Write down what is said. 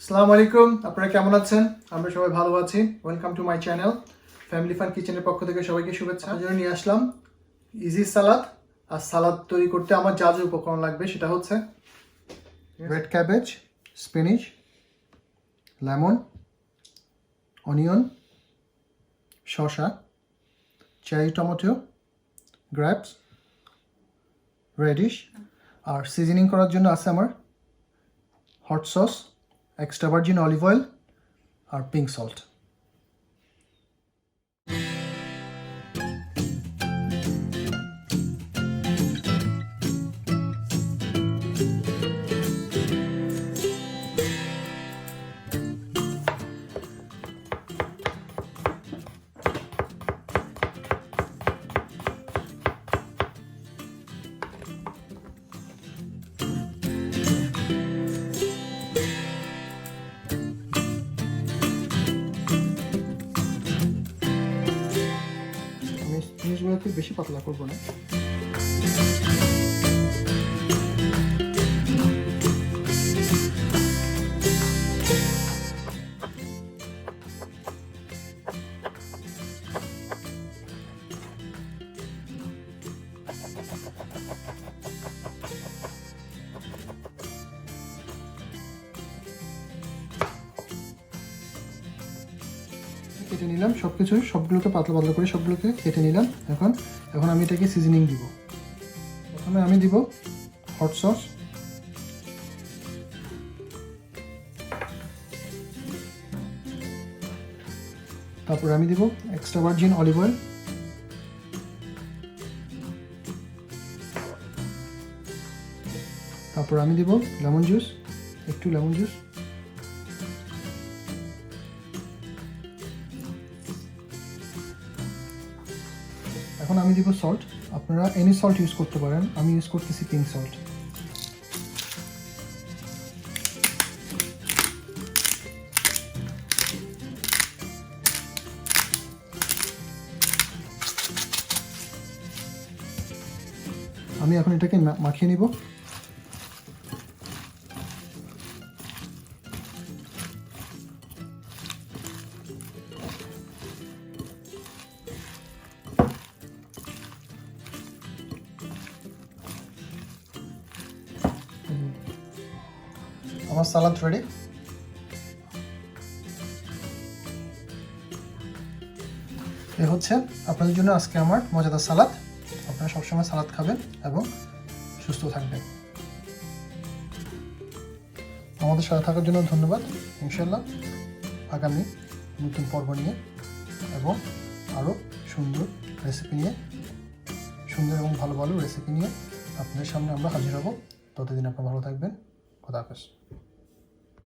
আসসালামু আলাইকুম, আপনারা কেমন আছেন? আমরা সবাই ভালো আছি। Welcome to my channel family fun কিচেনের পক্ষ থেকে সবাইকে শুভেচ্ছা। আপনাদের জন্য নিয়ে আসলাম ইজি সালাদ। আর সালাদ তৈরি করতে আমার যা যা উপকরণ লাগবে সেটা হচ্ছে red cabbage, spinach, lemon, onion, শসা, চেরি টমেটো, গ্রেপস, রেডিশ। আর সিজনিং করার জন্য আছে আমার hot sauce, extra virgin olive oil আর পিঙ্ক সল্ট। জিনিসগুলোকে বেশি পাতলা করবো না। কেটে নিলাম সবগুলোকে পাতলা পাতলা করে সবগুলোকে কেটে নিলাম। এখন আমি এটাকে সিজনিং দিব। প্রথমে আমি দিব হট সস, তারপর আমি দিব এক্সট্রা ভার্জিন অলিভ অয়েল, তারপর আমি দিব লেমন জুস, একটু লেমন জুস, এখন আমি দিব সল্ট। আপনারা এনি সল্ট ইউজ করতে পারেন, আমি ইউজ করতেছি পিঙ্ক সল্ট। আমি এখন এটাকে মাখিয়ে নিব। আমার সালাদ রেডি। এ হচ্ছে আপনাদের জন্য আজকে আমার মজাদার সালাদ। আপনারা সবসময় সালাদ খাবেন এবং সুস্থ থাকবেন। আমাদের সাথে থাকার জন্য ধন্যবাদ। ইনশাআল্লাহ আগামী নতুন পর্ব নিয়ে এবং আরও সুন্দর রেসিপি নিয়ে, সুন্দর এবং ভালো ভালো রেসিপি নিয়ে আপনাদের সামনে আমরা হাজির হব। ততদিন আপনারা ভালো থাকবেন। খোদা হাফেজ।